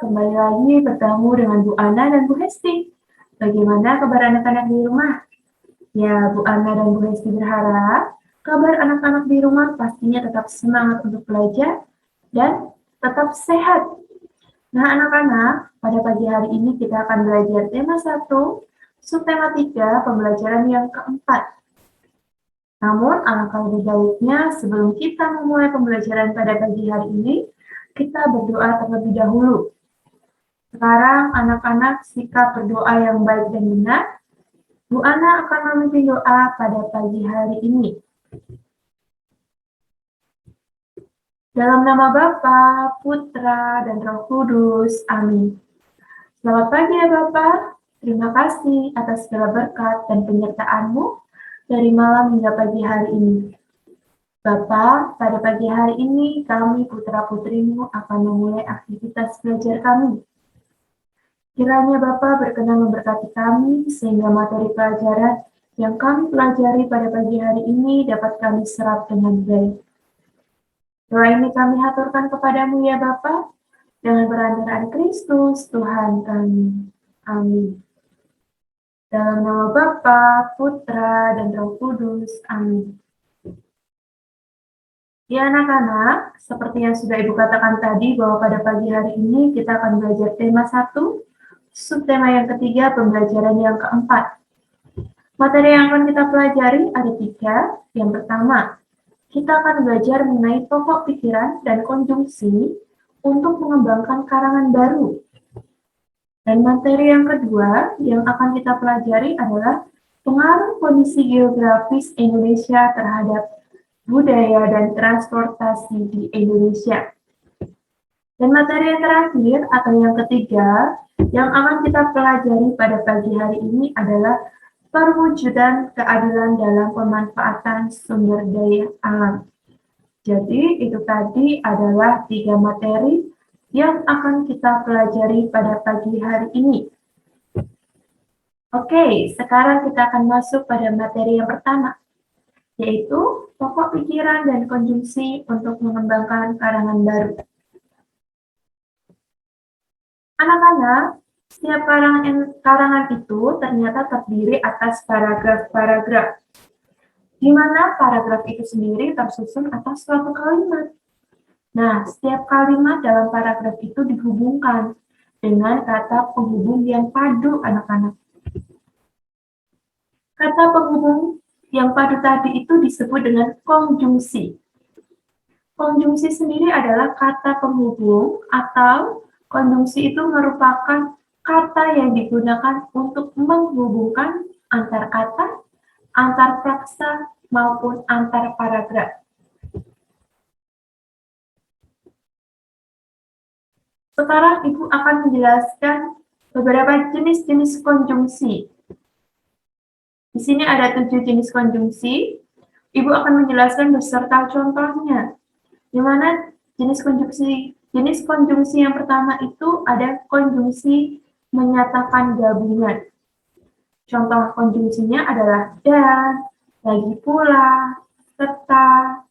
kembali lagi bertemu dengan Bu Ana dan Bu Hesti. Bagaimana kabar anak-anak di rumah? Ya, Bu Ana dan Bu Hesti berharap kabar anak-anak di rumah pastinya tetap semangat untuk belajar dan tetap sehat. Nah, anak-anak, pada pagi hari ini kita akan belajar tema 1, subtema 3, pembelajaran yang keempat. Namun, alangkah lebih baiknya sebelum kita memulai pembelajaran pada pagi hari ini, kita berdoa terlebih dahulu. Sekarang anak-anak sikap berdoa yang baik dan benar. Bu Ana akan memimpin doa pada pagi hari ini. Dalam nama Bapa, Putra, dan Roh Kudus. Amin. Selamat pagi ya Bapak. Terima kasih atas segala berkat dan penyertaan-Mu dari malam hingga pagi hari ini. Bapak, pada pagi hari ini kami putra-putrimu akan memulai aktivitas belajar kami. Kiranya Bapa berkenan memberkati kami sehingga materi pelajaran yang kami pelajari pada pagi hari ini dapat kami serap dengan baik. Doa ini kami haturkan kepadamu ya Bapa, dengan perantaraan Kristus Tuhan kami. Amin. Dalam nama Bapa, Putra, dan Roh Kudus. Amin. Ya anak-anak, seperti yang sudah Ibu katakan tadi bahwa pada pagi hari ini kita akan belajar tema 1, subtema yang ketiga, pembelajaran yang keempat. Materi yang akan kita pelajari ada 3. Yang pertama, kita akan belajar mengenai pokok pikiran dan konjungsi untuk mengembangkan karangan baru. Dan materi yang kedua yang akan kita pelajari adalah pengaruh kondisi geografis Indonesia terhadap budaya dan transportasi di Indonesia. Dan materi yang terakhir atau yang ketiga yang akan kita pelajari pada pagi hari ini adalah perwujudan keadilan dalam pemanfaatan sumber daya alam. Jadi itu tadi adalah 3 materi yang akan kita pelajari pada pagi hari ini. Oke, sekarang kita akan masuk pada materi yang pertama, yaitu pokok pikiran dan konjungsi untuk mengembangkan karangan baru. Anak-anak, setiap karangan itu ternyata terdiri atas paragraf-paragraf, di mana paragraf itu sendiri tersusun atas suatu kalimat. Nah, setiap kalimat dalam paragraf itu dihubungkan dengan kata penghubung yang padu, anak-anak. Kata penghubung yang padu tadi itu disebut dengan konjungsi. Konjungsi sendiri adalah kata penghubung atau konjungsi itu merupakan kata yang digunakan untuk menghubungkan antar kata, antar frasa, maupun antar paragraf. Sekarang Ibu akan menjelaskan beberapa jenis-jenis konjungsi. Di sini ada 7 jenis konjungsi. Ibu akan menjelaskan beserta contohnya. Di mana jenis konjungsi yang pertama itu ada konjungsi menyatakan gabungan. Contoh konjungsinya adalah dan, lagi pula, serta.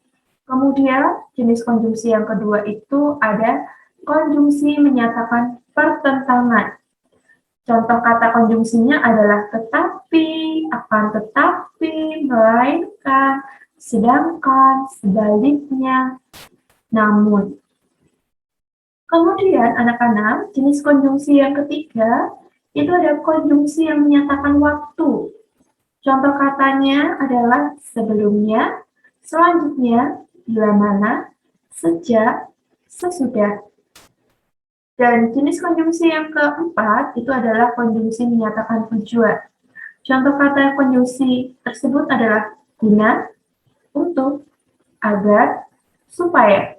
Kemudian jenis konjungsi yang kedua itu ada konjungsi menyatakan pertentangan. Contoh kata konjungsinya adalah tetapi, akan tetapi, melainkan, sedangkan, sebaliknya, namun. Kemudian anak-anak, jenis konjungsi yang ketiga, itu ada konjungsi yang menyatakan waktu. Contoh katanya adalah sebelumnya, selanjutnya, bila mana, sejak, sesudah. Dan jenis konjungsi yang keempat itu adalah konjungsi menyatakan tujuan. Contoh kata konjungsi tersebut adalah guna, untuk, agar, supaya.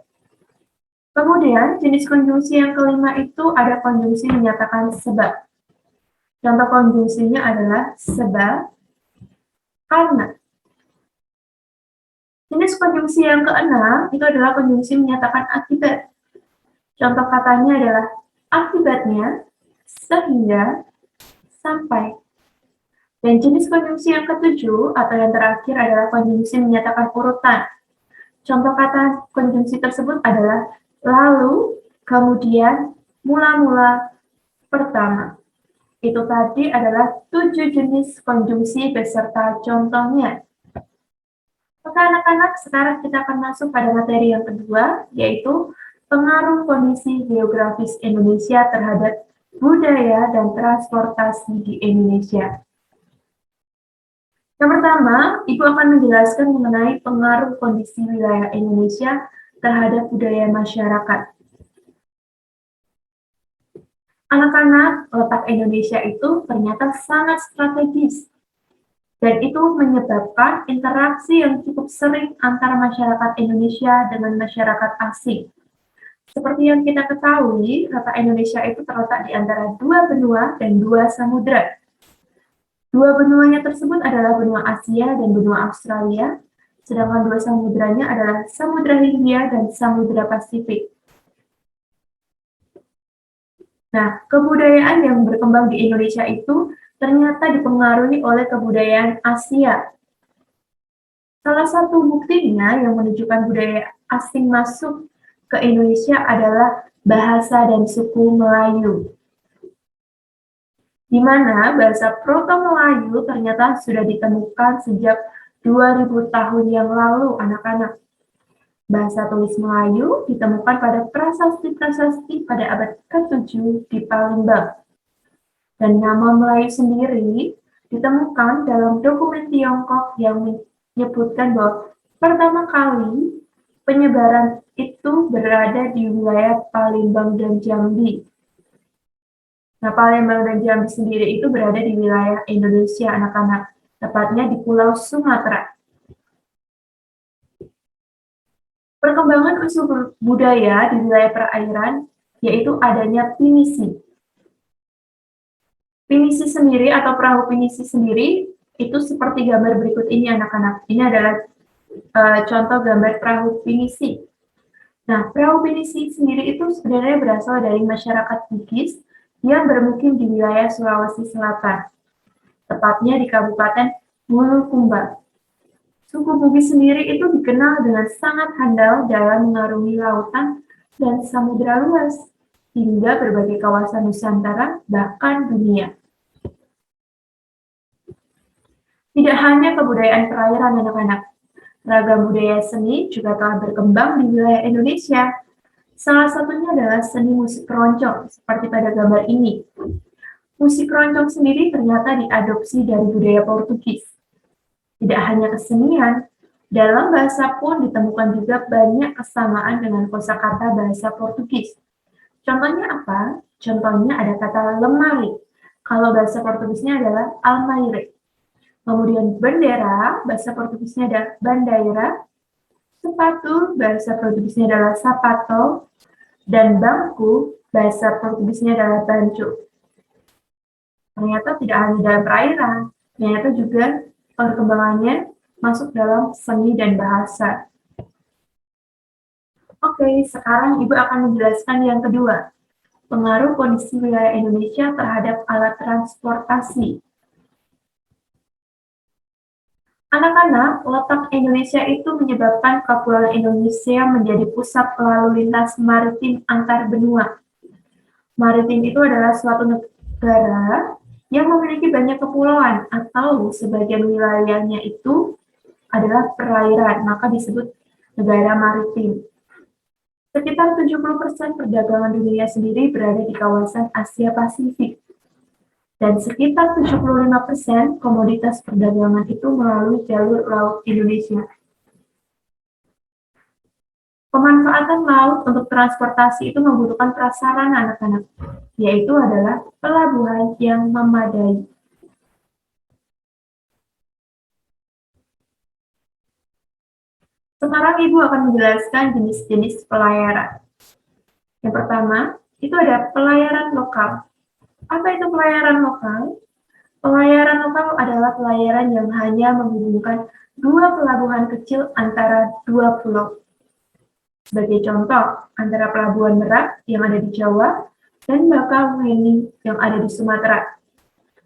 Kemudian jenis konjungsi yang kelima itu ada konjungsi menyatakan sebab. Contoh konjungsinya adalah sebab, karena. Jenis konjungsi yang keenam itu adalah konjungsi menyatakan akibat. Contoh katanya adalah akibatnya, sehingga, sampai. Dan jenis konjungsi yang ketujuh atau yang terakhir adalah konjungsi menyatakan urutan. Contoh kata konjungsi tersebut adalah lalu, kemudian, mula-mula pertama. Itu tadi adalah 7 jenis konjungsi beserta contohnya. Oke anak-anak, sekarang kita akan masuk pada materi yang kedua, yaitu pengaruh kondisi geografis Indonesia terhadap budaya dan transportasi di Indonesia. Yang pertama, Ibu akan menjelaskan mengenai pengaruh kondisi wilayah Indonesia terhadap budaya masyarakat. Anak-anak, letak Indonesia itu ternyata sangat strategis, dan itu menyebabkan interaksi yang cukup sering antara masyarakat Indonesia dengan masyarakat asing. Seperti yang kita ketahui, letak Indonesia itu terletak di antara 2 benua dan 2 samudra. 2 benuanya tersebut adalah benua Asia dan benua Australia, sedangkan 2 samudranya adalah Samudra Hindia dan Samudra Pasifik. Nah, kebudayaan yang berkembang di Indonesia itu ternyata dipengaruhi oleh kebudayaan Asia. Salah satu buktinya yang menunjukkan budaya asing masuk ke Indonesia adalah bahasa dan suku Melayu. Di mana bahasa Proto-Melayu ternyata sudah ditemukan sejak 2000 tahun yang lalu, anak-anak. Bahasa tulis Melayu ditemukan pada prasasti-prasasti pada abad ke-7 di Palembang. Dan nama Melayu sendiri ditemukan dalam dokumen Tiongkok yang menyebutkan bahwa pertama kali penyebaran itu berada di wilayah Palembang dan Jambi. Nah, Palembang dan Jambi sendiri itu berada di wilayah Indonesia, anak-anak, tepatnya di Pulau Sumatera. Perkembangan unsur budaya di wilayah perairan yaitu adanya pinisi. Pinisi sendiri atau perahu pinisi sendiri itu seperti gambar berikut ini, anak-anak. Ini adalah contoh gambar perahu pinisi. Nah, perahu pinisi sendiri itu sebenarnya berasal dari masyarakat Bugis yang bermukim di wilayah Sulawesi Selatan, tepatnya di Kabupaten Bulukumba. Suku Bugis sendiri itu dikenal dengan sangat handal dalam mengarungi lautan dan samudera luas, hingga berbagai kawasan Nusantara, bahkan dunia. Tidak hanya kebudayaan perairan, anak-anak. Ragam budaya seni juga telah berkembang di wilayah Indonesia. Salah satunya adalah seni musik keroncong, seperti pada gambar ini. Musik keroncong sendiri ternyata diadopsi dari budaya Portugis. Tidak hanya kesenian, dalam bahasa pun ditemukan juga banyak kesamaan dengan kosakata bahasa Portugis. Contohnya apa? Contohnya ada kata lemari. Kalau bahasa Portugisnya adalah almaire. Kemudian bendera, bahasa Portugisnya adalah bandeira. Sepatu, bahasa Portugisnya adalah sapato. Dan bangku, bahasa Portugisnya adalah banco. Ternyata tidak hanya dalam perairan, ternyata juga perkembangannya masuk dalam seni dan bahasa. Oke, sekarang Ibu akan menjelaskan yang kedua, pengaruh kondisi wilayah Indonesia terhadap alat transportasi. Anak-anak, letak Indonesia itu menyebabkan Kepulauan Indonesia menjadi pusat lalu lintas maritim antar benua. Maritim itu adalah suatu negara yang memiliki banyak kepulauan atau sebagian wilayahnya itu adalah perairan, maka disebut negara maritim. Sekitar 70% perdagangan dunia sendiri berada di kawasan Asia Pasifik. Dan sekitar 75% komoditas perdagangan itu melalui jalur laut Indonesia. Pemanfaatan laut untuk transportasi itu membutuhkan prasarana, anak-anak, yaitu adalah pelabuhan yang memadai. Sekarang Ibu akan menjelaskan jenis-jenis pelayaran. Yang pertama, itu ada pelayaran lokal. Apa itu pelayaran lokal? Pelayaran lokal adalah pelayaran yang hanya menghubungkan dua pelabuhan kecil antara dua pulau. Sebagai contoh, antara Pelabuhan Merak yang ada di Jawa dan Bakauheni yang ada di Sumatera.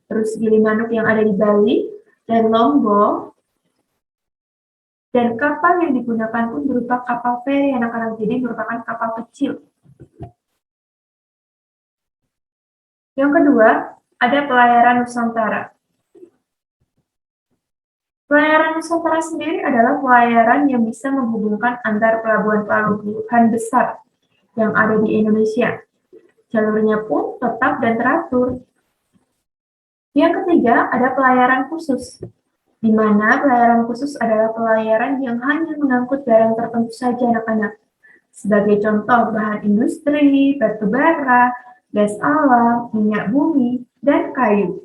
Terus Gilimanuk yang ada di Bali dan Lombok. Dan kapal yang digunakan pun berupa kapal feri anak-anak, jadi merupakan kapal kecil. Yang kedua, ada pelayaran Nusantara. Pelayaran Nusantara sendiri adalah pelayaran yang bisa menghubungkan antar pelabuhan-pelabuhan besar yang ada di Indonesia. Jalurnya pun tetap dan teratur. Yang ketiga, ada pelayaran khusus, di mana pelayaran khusus adalah pelayaran yang hanya mengangkut barang tertentu saja anak-anak. Sebagai contoh, bahan industri, batu bara, gas alam, minyak bumi, dan kayu.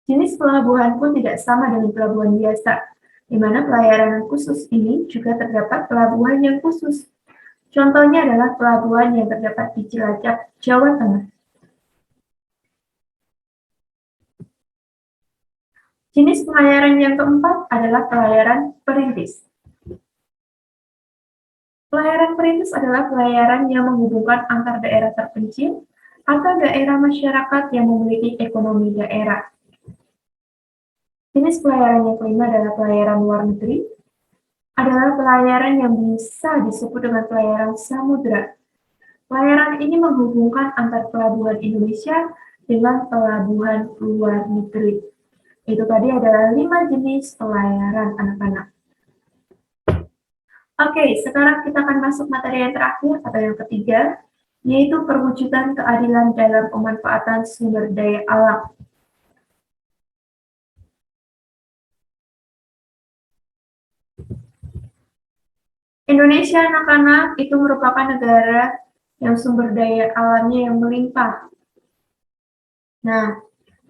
Jenis pelabuhan pun tidak sama dengan pelabuhan biasa, di mana pelayaran khusus ini juga terdapat pelabuhan yang khusus. Contohnya adalah pelabuhan yang terdapat di Cilacap, Jawa Tengah. Jenis pelayaran yang keempat adalah pelayaran perintis. Pelayaran perintis adalah pelayaran yang menghubungkan antar daerah terpencil atau daerah masyarakat yang memiliki ekonomi daerah. Jenis pelayaran yang kelima adalah pelayaran luar negeri, adalah pelayaran yang bisa disebut dengan pelayaran samudera. Pelayaran ini menghubungkan antar pelabuhan Indonesia dengan pelabuhan luar negeri. Itu tadi adalah 5 jenis pelayaran anak-anak. Oke, sekarang kita akan masuk materi yang terakhir atau yang ketiga, yaitu perwujudan keadilan dalam pemanfaatan sumber daya alam. Indonesia anak-anak itu merupakan negara yang sumber daya alamnya yang melimpah. Nah,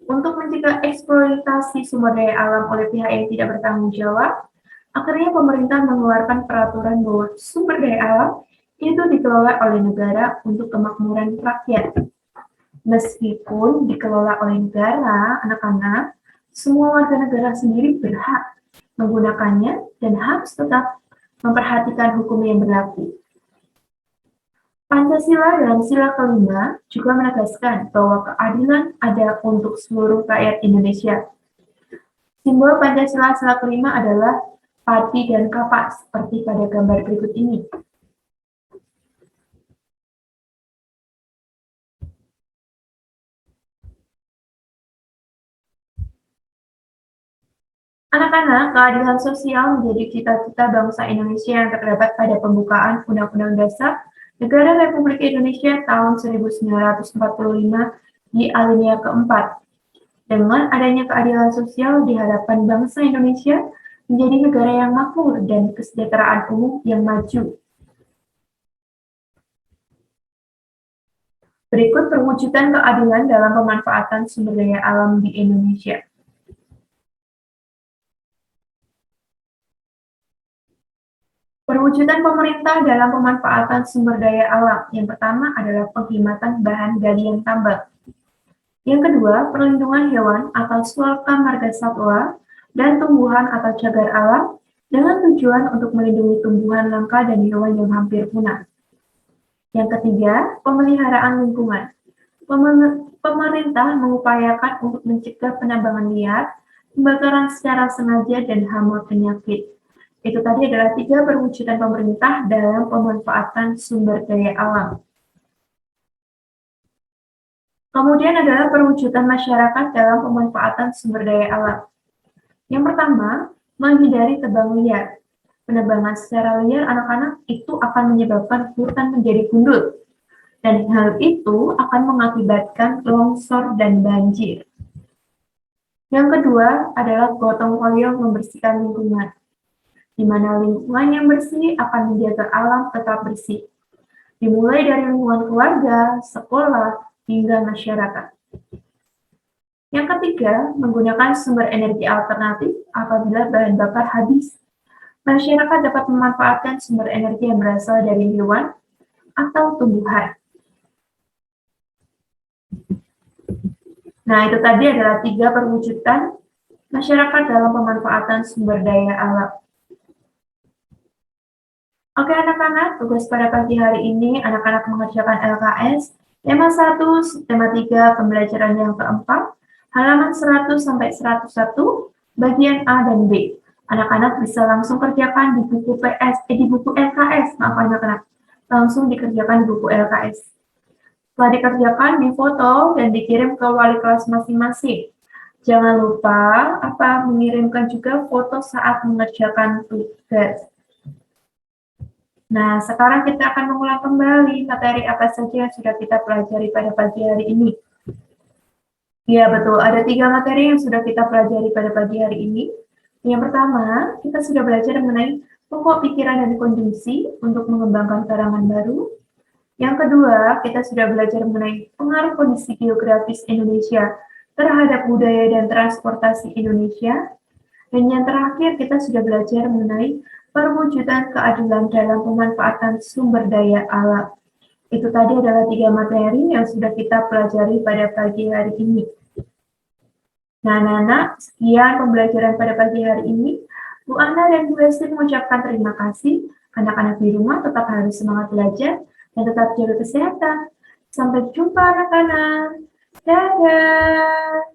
untuk mencegah eksploitasi sumber daya alam oleh pihak yang tidak bertanggung jawab, akhirnya pemerintah mengeluarkan peraturan bahwa sumber daya alam itu dikelola oleh negara untuk kemakmuran rakyat. Meskipun dikelola oleh negara, anak-anak, semua warga negara sendiri berhak menggunakannya dan harus tetap memperhatikan hukum yang berlaku. Pancasila dalam sila kelima juga menegaskan bahwa keadilan ada untuk seluruh rakyat Indonesia. Simbol Pancasila sila kelima adalah padi dan kapak seperti pada gambar berikut ini. Anak-anak, keadilan sosial menjadi cita-cita bangsa Indonesia yang terdapat pada pembukaan Undang-Undang Dasar Negara Republik Indonesia tahun 1945 di alinea keempat. Dengan adanya keadilan sosial diharapkan bangsa Indonesia menjadi negara yang makmur dan kesejahteraan umum yang maju. Berikut perwujudan keadilan dalam pemanfaatan sumber daya alam di Indonesia. Perwujudan pemerintah dalam pemanfaatan sumber daya alam. Yang pertama adalah penghematan bahan galian tambang. Yang kedua, perlindungan hewan atau Sulka Marga Satwa dan tumbuhan atau cagar alam dengan tujuan untuk melindungi tumbuhan langka dan hewan yang hampir punah. Yang ketiga, pemeliharaan lingkungan. Pemerintah mengupayakan untuk mencegah penambangan liar, pembakaran secara sengaja, dan hama penyakit. Itu tadi adalah 3 perwujudan pemerintah dalam pemanfaatan sumber daya alam. Kemudian adalah perwujudan masyarakat dalam pemanfaatan sumber daya alam. Yang pertama, menghindari tebang liar. Penebangan secara liar anak-anak itu akan menyebabkan hutan menjadi gundul. Dan hal itu akan mengakibatkan longsor dan banjir. Yang kedua adalah gotong royong membersihkan lingkungan, di mana lingkungan yang bersih akan menjaga alam tetap bersih. Dimulai dari lingkungan keluarga, sekolah, hingga masyarakat. Yang ketiga, menggunakan sumber energi alternatif apabila bahan bakar habis. Masyarakat dapat memanfaatkan sumber energi yang berasal dari hewan atau tumbuhan. Nah, itu tadi adalah 3 perwujudan masyarakat dalam pemanfaatan sumber daya alam. Oke anak-anak, tugas pada pagi hari ini anak-anak mengerjakan LKS, tema 1, tema 3, pembelajaran yang keempat, halaman 100 sampai 101, bagian A dan B. Anak-anak bisa langsung kerjakan di buku di buku LKS, maaf anak-anak, langsung dikerjakan di buku LKS. Setelah dikerjakan, difoto dan dikirim ke wali kelas masing-masing. Jangan lupa mengirimkan juga foto saat mengerjakan tugas. Nah, sekarang kita akan mengulang kembali materi apa saja yang sudah kita pelajari pada pagi hari ini. Ya, betul. Ada 3 materi yang sudah kita pelajari pada pagi hari ini. Yang pertama, kita sudah belajar mengenai pokok pikiran dan konjungsi untuk mengembangkan karangan baru. Yang kedua, kita sudah belajar mengenai pengaruh kondisi geografis Indonesia terhadap budaya dan transportasi Indonesia. Dan yang terakhir, kita sudah belajar mengenai perwujudan keadilan dalam pemanfaatan sumber daya alam. Itu tadi adalah 3 materi yang sudah kita pelajari pada pagi hari ini. Nah, anak-anak, sekian pembelajaran pada pagi hari ini. Bu Ana dan Bu Esti mengucapkan terima kasih. Anak-anak di rumah tetap harus semangat belajar dan tetap jaga kesehatan. Sampai jumpa anak-anak. Dadah.